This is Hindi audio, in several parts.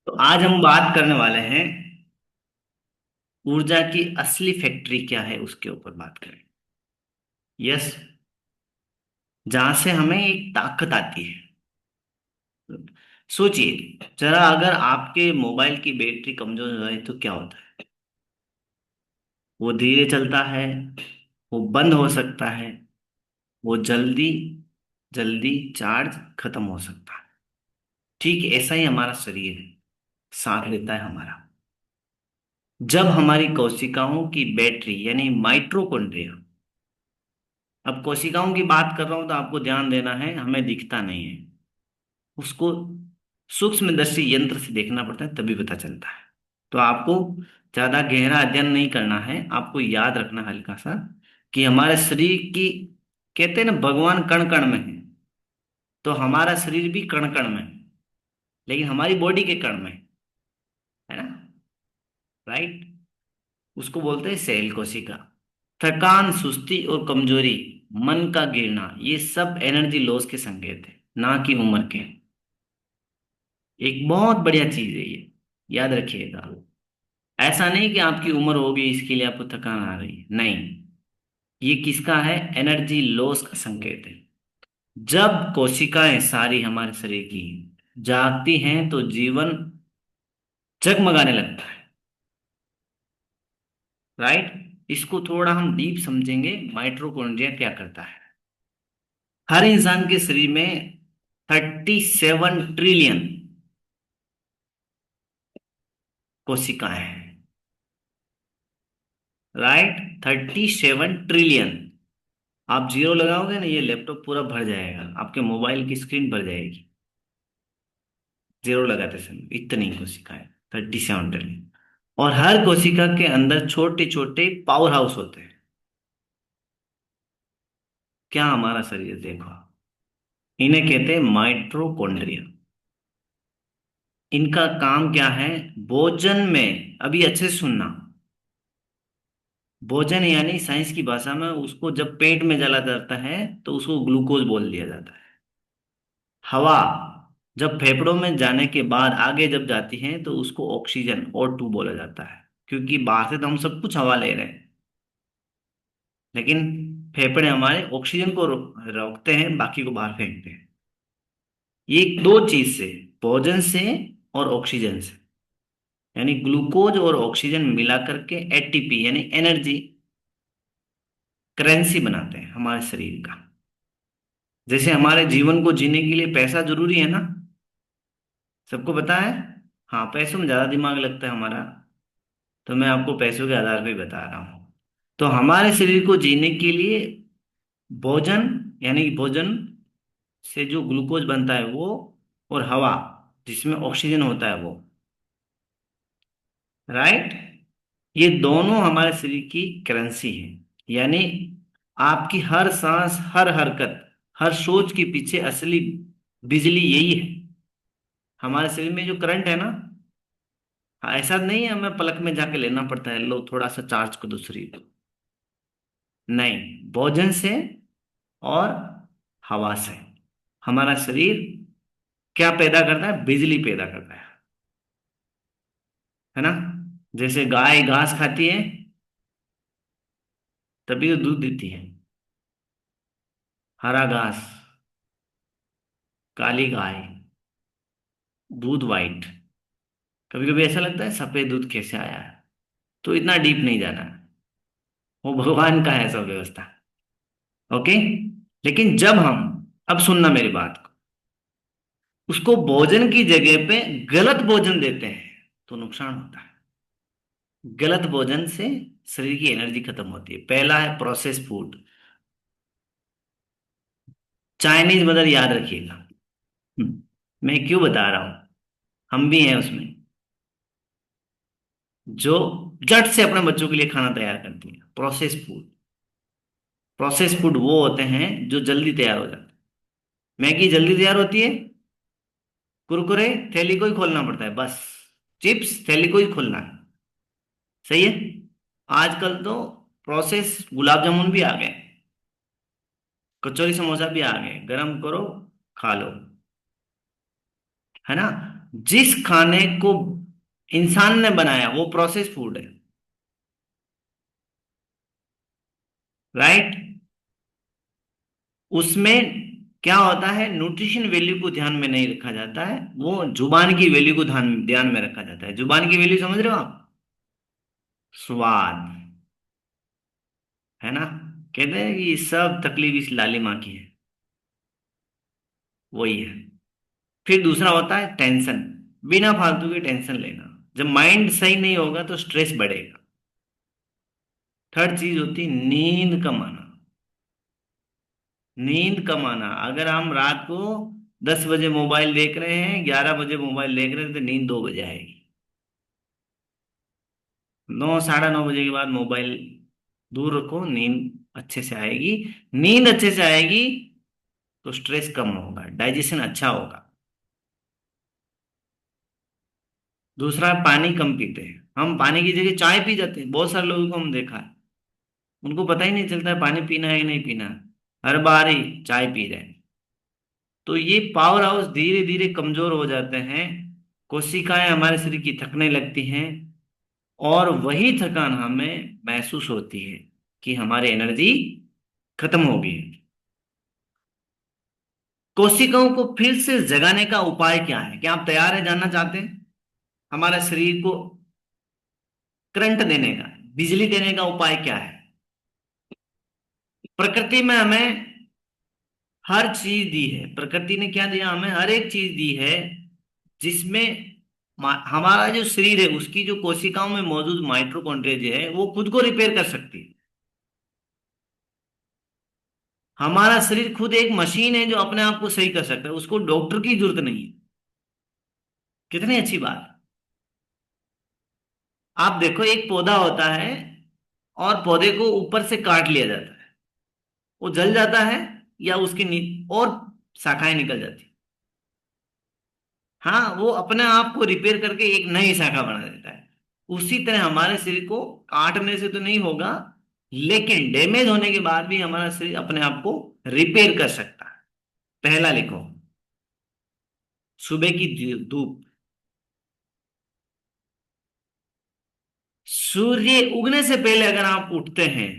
तो आज हम बात करने वाले हैं ऊर्जा की असली फैक्ट्री क्या है उसके ऊपर बात करें। यस, जहां से हमें एक ताकत आती है। सोचिए जरा, अगर आपके मोबाइल की बैटरी कमजोर हो जाए तो क्या होता है? वो धीरे चलता है, वो बंद हो सकता है, वो जल्दी जल्दी चार्ज खत्म हो सकता है। ठीक ऐसा ही हमारा शरीर है, साथ लेता है हमारा। जब हमारी कोशिकाओं की बैटरी यानी माइटोकॉन्ड्रिया, अब कोशिकाओं की बात कर रहा हूं तो आपको ध्यान देना है, हमें दिखता नहीं है उसको, सूक्ष्मदर्शी यंत्र से देखना पड़ता है तभी पता चलता है। तो आपको ज्यादा गहरा अध्ययन नहीं करना है, आपको याद रखना हल्का सा कि हमारे शरीर की, कहते हैं ना भगवान कण कण में है, तो हमारा शरीर भी कण कण में है, लेकिन हमारी बॉडी के कण में है ना, राइट। उसको बोलते हैं सेल कोशिका। थकान, सुस्ती और कमजोरी, मन का गिरना, ये सब एनर्जी लॉस के संकेत है, ना कि उम्र के। एक बहुत बढ़िया चीज है ये, याद रखिएगा। ऐसा नहीं कि आपकी उम्र होगी इसके लिए आपको थकान आ रही है, नहीं। ये किसका है? एनर्जी लॉस का संकेत है। जब कोशिकाएं सारी हमारे शरीर की जागती हैं तो जीवन जगमगाने लगता है, राइट। इसको थोड़ा हम डीप समझेंगे, माइटोकॉन्ड्रिया क्या करता है। हर इंसान के शरीर में 37 ट्रिलियन कोशिकाएं हैं, राइट। 37 ट्रिलियन। आप जीरो लगाओगे ना, ये लैपटॉप पूरा भर जाएगा, आपके मोबाइल की स्क्रीन भर जाएगी जीरो लगाते समय। इतनी कोशिकाएं, 37 ट्रिलियन। और हर कोशिका के अंदर छोटे छोटे पावर हाउस होते हैं। क्या हमारा शरीर देखो, इन्हें कहते हैं माइटोकॉन्ड्रिया। इनका काम क्या है? भोजन में, अभी अच्छे से सुनना, भोजन यानी साइंस की भाषा में उसको जब पेट में जला जाता है तो उसको ग्लूकोज बोल दिया जाता है। हवा जब फेफड़ों में जाने के बाद आगे जब जाती है तो उसको ऑक्सीजन O2 बोला जाता है, क्योंकि बाहर से तो हम सब कुछ हवा ले रहे हैं, लेकिन फेफड़े हमारे ऑक्सीजन को रोकते हैं, बाकी को बाहर फेंकते हैं। ये दो चीज से, भोजन से और ऑक्सीजन से, यानी ग्लूकोज और ऑक्सीजन मिला करके ATP यानी एनर्जी करेंसी बनाते हैं हमारे शरीर का। जैसे हमारे जीवन को जीने के लिए पैसा जरूरी है ना, सबको पता है। हाँ, पैसों में ज्यादा दिमाग लगता है हमारा, तो मैं आपको पैसों के आधार पे बता रहा हूँ। तो हमारे शरीर को जीने के लिए भोजन, यानी कि भोजन से जो ग्लूकोज बनता है वो, और हवा जिसमें ऑक्सीजन होता है वो, राइट, ये दोनों हमारे शरीर की करेंसी है। यानी आपकी हर सांस, हर हरकत, हर सोच के पीछे असली बिजली यही है। हमारे शरीर में जो करंट है ना, हाँ, ऐसा नहीं है हमें पलक में जाके लेना पड़ता है, लो थोड़ा सा चार्ज को दूसरी, नहीं। भोजन से और हवा से हमारा शरीर क्या पैदा करता है? बिजली पैदा करता है ना। जैसे गाय घास खाती है तभी तो दूध देती है, हरा घास, काली गाय, दूध वाइट। कभी कभी ऐसा लगता है सफेद दूध कैसे आया है, तो इतना डीप नहीं जाना है, वो भगवान का है सब व्यवस्था। ओके। लेकिन जब हम, अब सुनना मेरी बात को, उसको भोजन की जगह पे गलत भोजन देते हैं तो नुकसान होता है। गलत भोजन से शरीर की एनर्जी खत्म होती है। पहला है प्रोसेस फूड, चाइनीज मदर, याद रखिएगा। मैं क्यों बता रहा हूं, हम भी हैं उसमें, जो झट से अपने बच्चों के लिए खाना तैयार करती है। प्रोसेस फूड, प्रोसेस फूड वो होते हैं जो जल्दी तैयार हो जाते हैं। मैगी जल्दी तैयार होती है, कुरकुरे थैली को ही खोलना पड़ता है बस, चिप्स थैली को ही खोलना है, सही है। आजकल तो प्रोसेस गुलाब जामुन भी आ गए, कचौरी समोसा भी आ गए, गरम करो खा लो, है ना। जिस खाने को इंसान ने बनाया वो प्रोसेस फूड है। राइट। उसमें क्या होता है, न्यूट्रिशन वैल्यू को ध्यान में नहीं रखा जाता है, वो जुबान की वैल्यू को ध्यान ध्यान में रखा जाता है। जुबान की वैल्यू समझ रहे हो आप? स्वाद। है ना? कहते हैं कि सब तकलीफ इस लाली माँ की है। वही है। फिर दूसरा होता है टेंशन। बिना फालतू की टेंशन लेना। जब माइंड सही नहीं होगा तो स्ट्रेस बढ़ेगा। थर्ड चीज होती है नींद कम आना। नींद कम आना, अगर हम रात को 10 बजे मोबाइल देख रहे हैं, 11 बजे मोबाइल देख रहे हैं, तो नींद 2 बजे आएगी। 9, 9:30 बजे के बाद मोबाइल दूर रखो, नींद अच्छे से आएगी। नींद अच्छे से आएगी तो स्ट्रेस कम होगा, डाइजेशन अच्छा होगा। दूसरा, पानी कम पीते हैं। हम पानी की जगह चाय पी जाते हैं, बहुत सारे लोगों को हम देखा है। उनको पता ही नहीं चलता है पानी पीना है या नहीं पीना है। हर बार ही चाय पी रहे हैं। तो ये पावर हाउस धीरे धीरे कमजोर हो जाते हैं। कोशिकाएं हमारे शरीर की थकने लगती हैं। और वही थकान हमें महसूस होती है कि हमारी एनर्जी खत्म हो गई है। कोशिकाओं को फिर से जगाने का उपाय क्या है? क्या आप तैयार हैं, जानना चाहते हैं? हमारे शरीर को करंट देने का, बिजली देने का उपाय क्या है? प्रकृति में हमें हर चीज दी है। प्रकृति ने क्या दिया हमें? हर एक चीज दी है जिसमें हमारा जो शरीर है उसकी जो कोशिकाओं में मौजूद माइटोकॉन्ड्रिया जो है वो खुद को रिपेयर कर सकती है। हमारा शरीर खुद एक मशीन है जो अपने आप को सही कर सकता है, उसको डॉक्टर की जरूरत नहीं है। कितनी अच्छी बात। आप देखो, एक पौधा होता है और पौधे को ऊपर से काट लिया जाता है, वो जल जाता है या उसकी और शाखाएं निकल जाती। हाँ, वो अपने आप को रिपेयर करके एक नई शाखा बना देता है। उसी तरह हमारे शरीर को काटने से तो नहीं होगा, लेकिन डैमेज होने के बाद भी हमारा शरीर अपने आप को रिपेयर कर सकता है। पहला लिखो, सुबह की धूप। सूर्य उगने से पहले अगर आप उठते हैं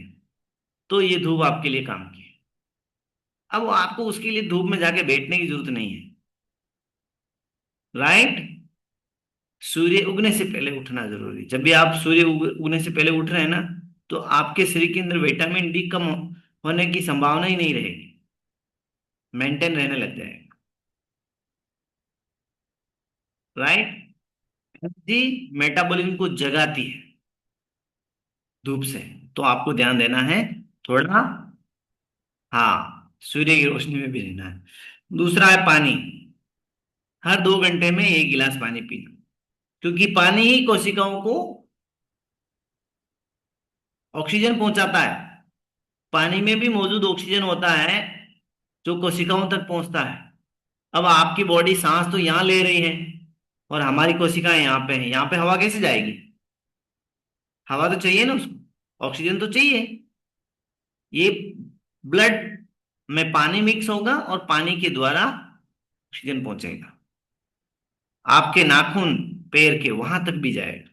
तो ये धूप आपके लिए काम की है। अब आपको उसके लिए धूप में जाके बैठने की जरूरत नहीं है। राइट। सूर्य उगने से पहले उठना जरूरी। जब भी आप सूर्य उगने से पहले उठ रहे हैं ना, तो आपके शरीर के अंदर विटामिन डी कम होने की संभावना ही नहीं रहेगी, मेंटेन रहने लग जाएगा। राइट। जी। मेटाबॉलिज्म को जगाती है धूप से। तो आपको ध्यान देना है थोड़ा। हाँ, सूर्य की रोशनी में भी रहना है। दूसरा है पानी। हर 2 घंटे में 1 गिलास पानी पीना, क्योंकि पानी ही कोशिकाओं को ऑक्सीजन पहुंचाता है। पानी में भी मौजूद ऑक्सीजन होता है जो कोशिकाओं तक पहुंचता है। अब आपकी बॉडी सांस तो यहाँ ले रही है और हमारी कोशिकाएं यहाँ पे है, यहाँ पे हवा कैसे जाएगी? हवा तो चाहिए ना उसको, ऑक्सीजन तो चाहिए। ये ब्लड में पानी मिक्स होगा और पानी के द्वारा ऑक्सीजन पहुंचेगा आपके नाखून, पैर के वहां तक भी जाएगा।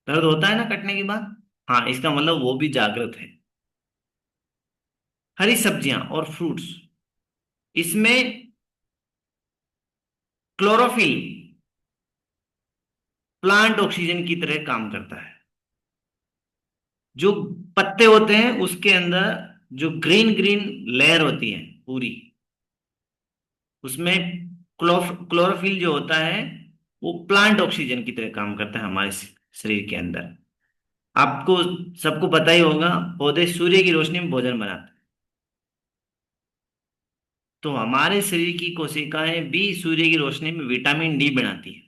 दर्द होता है ना कटने के बाद? हाँ, इसका मतलब वो भी जागृत है। हरी सब्जियां और फ्रूट्स, इसमें क्लोरोफिल प्लांट ऑक्सीजन की तरह काम करता है। जो पत्ते होते हैं उसके अंदर जो ग्रीन ग्रीन लेयर होती है पूरी, उसमें क्लोरोफिल जो होता है वो प्लांट ऑक्सीजन की तरह काम करता है हमारे शरीर के अंदर। आपको सबको पता ही होगा, पौधे सूर्य की रोशनी में भोजन बनाते हैं। तो हमारे शरीर की कोशिकाएं भी सूर्य की रोशनी में विटामिन डी बनाती है,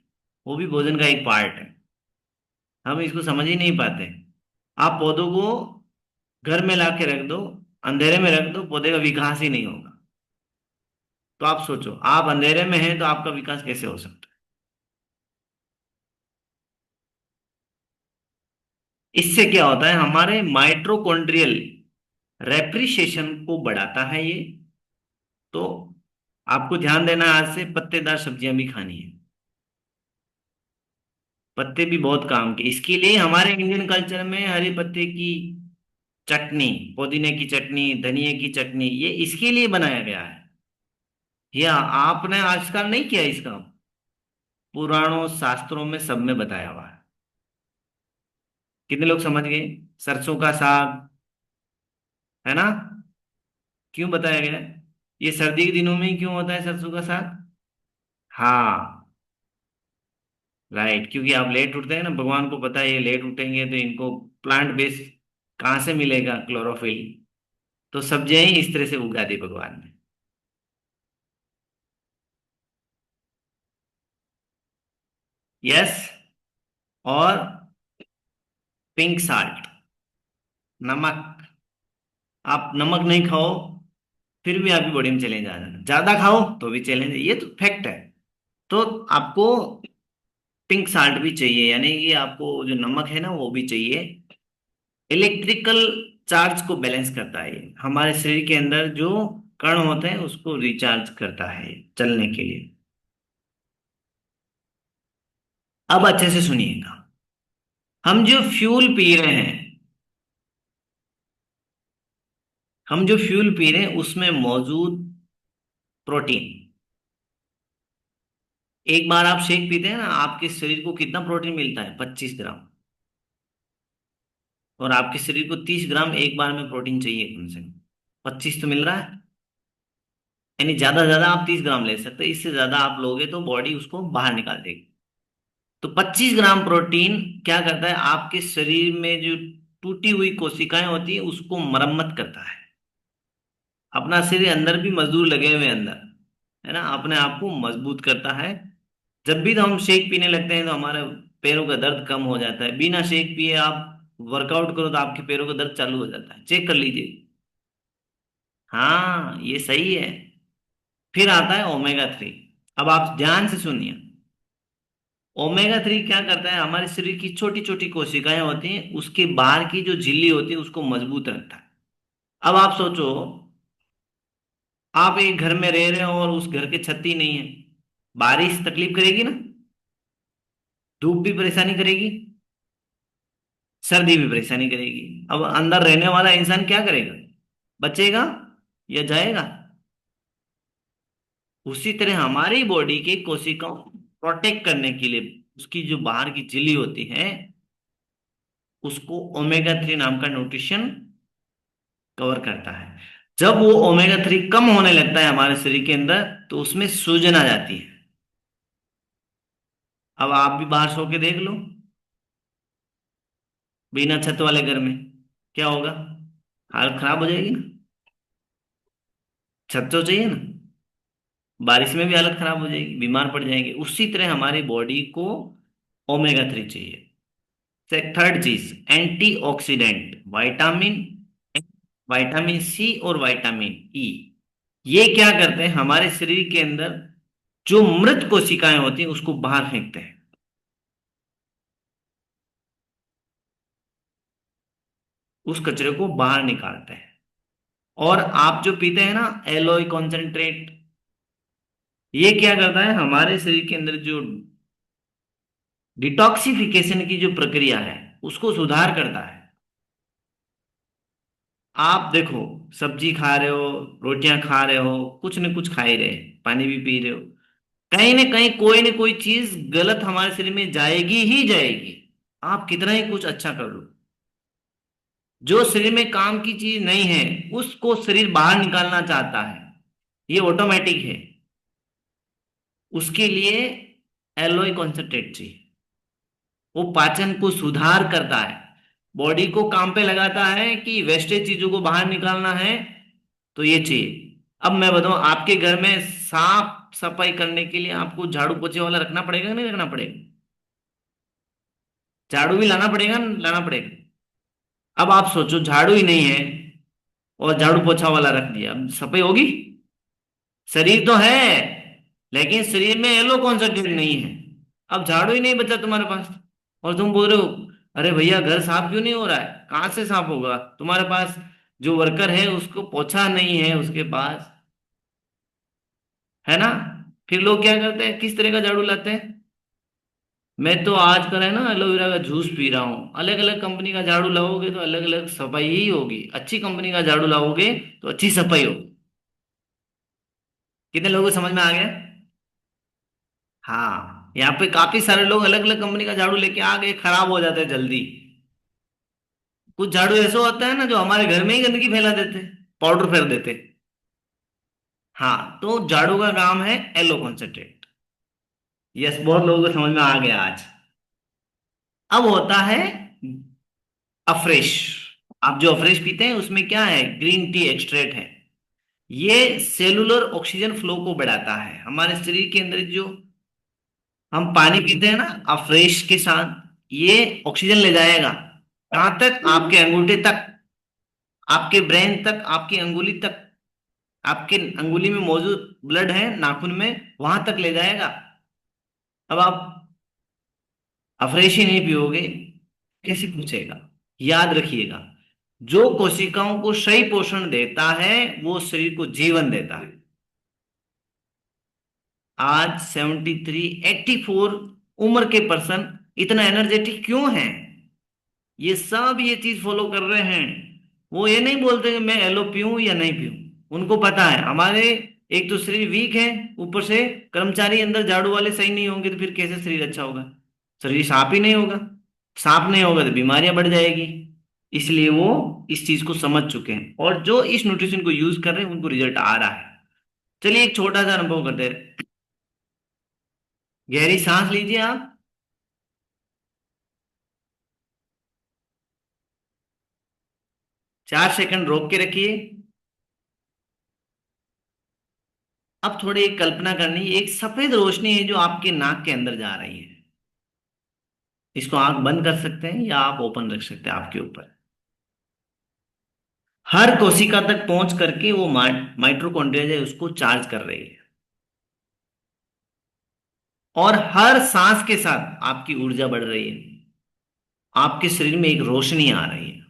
वो भी भोजन का एक पार्ट है। हम इसको समझ ही नहीं पाते। आप पौधों को घर में ला के रख दो, अंधेरे में रख दो, पौधे का विकास ही नहीं होगा। तो आप सोचो, आप अंधेरे में हैं तो आपका विकास कैसे हो सकता है? इससे क्या होता है, हमारे माइट्रोकॉन्ड्रियल रेप्रिसिएशन को बढ़ाता है ये। तो आपको ध्यान देना है, आज से पत्तेदार सब्जियां भी खानी है। पत्ते भी बहुत काम के, इसके लिए हमारे इंडियन कल्चर में हरी पत्ते की चटनी, पुदीने की चटनी, धनिए की चटनी, ये इसके लिए बनाया गया है। ये आपने आजकल नहीं किया इसका, पुराणों शास्त्रों में सब में बताया हुआ है। कितने लोग समझ गए? सरसों का साग, है ना? क्यों बताया गया है? ये सर्दी के दिनों में ही क्यों होता है सरसों का साग? हाँ, राइट, क्योंकि आप लेट उठते हैं ना, भगवान को पता है ये लेट उठेंगे तो इनको प्लांट बेस कहाँ से मिलेगा, क्लोरोफिल। तो सब्जियां ही इस तरह से उगा दी भगवान ने। यस। और पिंक साल्ट, नमक। आप नमक नहीं खाओ फिर भी आपकी बॉडी में चैलेंज आ जाना, ज्यादा खाओ तो भी चैलेंज, ये तो फैक्ट है। तो आपको पिंक साल्ट भी चाहिए, यानी कि आपको जो नमक है ना वो भी चाहिए। इलेक्ट्रिकल चार्ज को बैलेंस करता है ये। हमारे शरीर के अंदर जो कण होते हैं उसको रिचार्ज करता है ये, चलने के लिए। अब अच्छे से सुनिएगा। हम जो फ्यूल पी रहे हैं, हम जो फ्यूल पी रहे हैं उसमें मौजूद प्रोटीन, एक बार आप शेक पीते हैं ना, आपके शरीर को कितना प्रोटीन मिलता है? 25 ग्राम। और आपके शरीर को 30 ग्राम एक बार में प्रोटीन चाहिए कम से कम। 25 तो मिल रहा है, यानी ज्यादा से ज्यादा आप 30 ग्राम ले सकते हैं, इससे ज्यादा आप लोगे तो बॉडी उसको बाहर निकाल देगी। तो 25 ग्राम प्रोटीन क्या करता है, आपके शरीर में जो टूटी हुई कोशिकाएं होती है उसको मरम्मत करता है। अपना शरीर अंदर भी मजदूर लगे हुए हैं अंदर, है ना, अपने आप को मजबूत करता है। जब भी तो हम शेक पीने लगते हैं तो हमारे पैरों का दर्द कम हो जाता है। बिना शेक पिए आप वर्कआउट करो तो आपके पैरों का दर्द चालू हो जाता है, चेक कर लीजिए। हाँ, ये सही है। फिर आता है ओमेगा 3। अब आप ध्यान से सुनिए। ओमेगा 3 क्या करता है, हमारे शरीर की छोटी छोटी कोशिकाएं होती हैं उसके बाहर की जो झिल्ली होती है उसको मजबूत रखता है। अब आप सोचो, आप एक घर में रह रहे हो और उस घर के छत ही नहीं है, बारिश तकलीफ करेगी ना, धूप भी परेशानी करेगी, सर्दी भी परेशानी करेगी। अब अंदर रहने वाला इंसान क्या करेगा? बचेगा या जाएगा? उसी तरह हमारी बॉडी के कोशिकाओं को प्रोटेक्ट करने के लिए उसकी जो बाहर की झिल्ली होती है उसको ओमेगा 3 नाम का न्यूट्रिशन कवर करता है। जब वो ओमेगा 3 कम होने लगता है हमारे शरीर के अंदर तो उसमें सूजन आ जाती है। अब आप भी बाहर सो के देख लो, बिना छत वाले घर में क्या होगा? हालत खराब हो जाएगी ना। छत तो चाहिए ना, बारिश में भी हालत खराब हो जाएगी, बीमार पड़ जाएंगे। उसी तरह हमारी बॉडी को ओमेगा 3 चाहिए। थर्ड चीज, एंटीऑक्सीडेंट, विटामिन, विटामिन सी और विटामिन ई। ये क्या करते हैं, हमारे शरीर के अंदर जो मृत कोशिकाएं होती हैं उसको बाहर फेंकते हैं, उस कचरे को बाहर निकालते हैं। और आप जो पीते हैं ना एलोई कॉन्सेंट्रेट, ये क्या करता है, हमारे शरीर के अंदर जो डिटॉक्सिफिकेशन की जो प्रक्रिया है उसको सुधार करता है। आप देखो, सब्जी खा रहे हो, रोटियां खा रहे हो, कुछ न कुछ खा ही रहे, पानी भी पी रहे हो, कहीं ना कहीं कोई ना कोई चीज गलत हमारे शरीर में जाएगी ही जाएगी। आप कितना ही कुछ अच्छा कर लो, जो शरीर में काम की चीज नहीं है उसको शरीर बाहर निकालना चाहता है, ये ऑटोमेटिक है। उसके लिए एलोई कॉन्सेंट्रेट चाहिए। वो पाचन को सुधार करता है, बॉडी को काम पे लगाता है कि वेस्टेज चीजों को बाहर निकालना है, तो ये चाहिए। अब मैं बताऊं, आपके घर में साफ सफाई करने के लिए आपको झाड़ू पोछे वाला रखना पड़ेगा कि नहीं रखना पड़ेगा? झाड़ू भी लाना पड़ेगा ना, लाना पड़ेगा। अब आप सोचो, झाड़ू ही नहीं है और झाड़ू पोछा वाला रख दिया, अब सफाई होगी? शरीर तो है लेकिन शरीर में एलो कॉन्सेंट्रेट नहीं है। अब झाड़ू ही नहीं बचा तुम्हारे पास और तुम बोल रहे हो अरे भैया घर साफ क्यों नहीं हो रहा है? कहां से साफ होगा, तुम्हारे पास जो वर्कर है उसको पोछा नहीं है उसके पास, है ना? फिर लोग क्या करते हैं, किस तरह का झाड़ू लाते हैं? मैं तो आज कल है ना एलोवेरा का जूस पी रहा हूँ। अलग अलग कंपनी का झाड़ू लाओगे तो अलग अलग सफाई ही होगी, अच्छी कंपनी का झाड़ू लाओगे तो अच्छी सफाई होगी। कितने लोगों को समझ में आ गया? हाँ, यहाँ पे काफी सारे लोग अलग अलग कंपनी का झाड़ू लेके आ गए, खराब हो जाते हैं जल्दी। कुछ झाड़ू ऐसे होता है ना जो हमारे घर में ही गंदगी फैला देते, पाउडर फेर देते। हाँ, तो झाड़ू का काम है एलो कॉन्सेंट्रेट। यस, बहुत लोगों को समझ में आ गया आज। अब होता है अफ्रेश। आप जो अफ्रेश पीते हैं उसमें क्या है, ग्रीन टी एक्सट्रैक्ट है। ये सेलुलर ऑक्सीजन फ्लो को बढ़ाता है हमारे शरीर के अंदर। जो हम पानी पीते हैं ना अफ्रेश के साथ, ये ऑक्सीजन ले जाएगा कहां तक, आपके अंगूठे तक, आपके ब्रेन तक, आपकी अंगुली तक। आपके अंगुली में मौजूद ब्लड है नाखून में, वहां तक ले जाएगा। अब आप अफ्रेश ही नहीं पियोगे, कैसे पूछेगा? याद रखिएगा, जो कोशिकाओं को सही पोषण देता है वो शरीर को जीवन देता है। आज 73 84 उम्र के पर्सन इतना एनर्जेटिक क्यों है? ये सब ये चीज फॉलो कर रहे हैं। वो ये नहीं बोलते कि मैं एलो पीऊं या नहीं पीऊं। उनको पता है हमारे एक तो शरीर वीक है, ऊपर से कर्मचारी अंदर झाड़ू वाले सही नहीं होंगे तो फिर कैसे शरीर अच्छा होगा? शरीर साफ ही नहीं होगा। साफ नहीं होगा तो बीमारियां बढ़ जाएगी। इसलिए वो इस चीज को समझ चुके हैं, और जो इस न्यूट्रिशन को यूज कर रहे हैं उनको रिजल्ट आ रहा है। चलिए एक छोटा सा अनुभव करते हैं। गहरी सांस लीजिए आप। 4 सेकंड रोक के रखिए। अब थोड़ी एक कल्पना करनी है, एक सफेद रोशनी है जो आपके नाक के अंदर जा रही है। इसको आंख बंद कर सकते हैं या आप ओपन रख सकते हैं, आपके ऊपर। हर कोशिका तक पहुंच करके वो माइट्रोकॉन्ड्रिया जो है उसको चार्ज कर रही है। और हर सांस के साथ आपकी ऊर्जा बढ़ रही है। आपके शरीर में एक रोशनी आ रही है।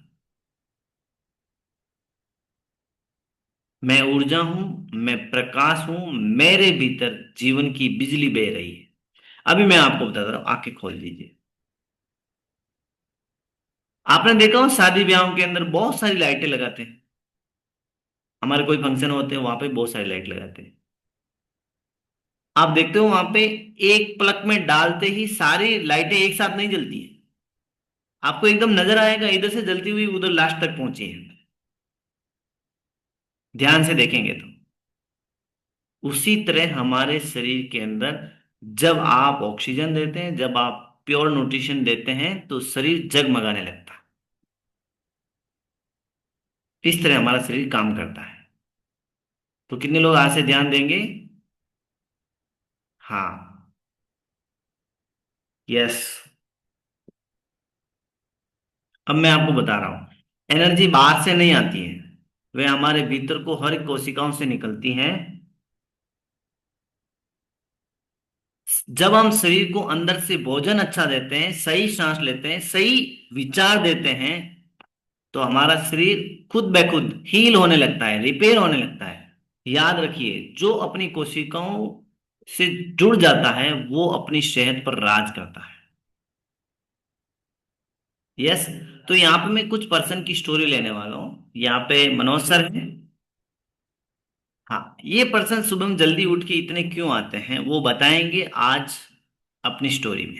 मैं ऊर्जा हूं, मैं प्रकाश हूं, मेरे भीतर जीवन की बिजली बह रही है। अभी मैं आपको बता रहा हूं, आंखें खोल दीजिए। आपने देखा हो शादी ब्याहों के अंदर बहुत सारी लाइटें लगाते हैं। हमारे कोई फंक्शन होते हैं वहां पे बहुत सारी लाइट लगाते हैं। आप देखते हो वहां पे एक प्लग में डालते ही सारी लाइटें एक साथ नहीं जलती है। आपको एकदम नजर आएगा इधर से जलती हुई उधर लास्ट तक पहुंची है। ध्यान से देखेंगे तो उसी तरह हमारे शरीर के अंदर जब आप ऑक्सीजन देते हैं, जब आप प्योर न्यूट्रिशन देते हैं तो शरीर जगमगाने लगता है। इस तरह हमारा शरीर काम करता है। तो कितने लोग आज से ध्यान देंगे? हाँ। यस। अब मैं आपको बता रहा हूं, एनर्जी बाहर से नहीं आती है, वे हमारे भीतर को हर कोशिकाओं से निकलती हैं। जब हम शरीर को अंदर से भोजन अच्छा देते हैं, सही सांस लेते हैं, सही विचार देते हैं, तो हमारा शरीर खुद ब खुद हील होने लगता है, रिपेयर होने लगता है। याद रखिए, जो अपनी कोशिकाओं से जुड़ जाता है वो अपनी सेहत पर राज करता है। यस। तो यहाँ पे मैं कुछ पर्सन की स्टोरी लेने वाला हूँ। यहाँ पे मनोज सर है। हाँ, ये पर्सन सुबह में जल्दी उठ के इतने क्यों आते हैं वो बताएंगे आज अपनी स्टोरी में,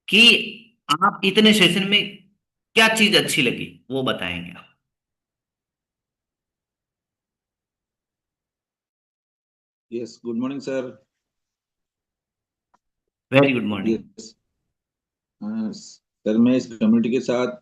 कि आप इतने सेशन में क्या चीज अच्छी लगी वो बताएंगे आप। Yes, good morning sir. Very good morning. Yes. Sir, मैं इस कम्युनिटी के साथ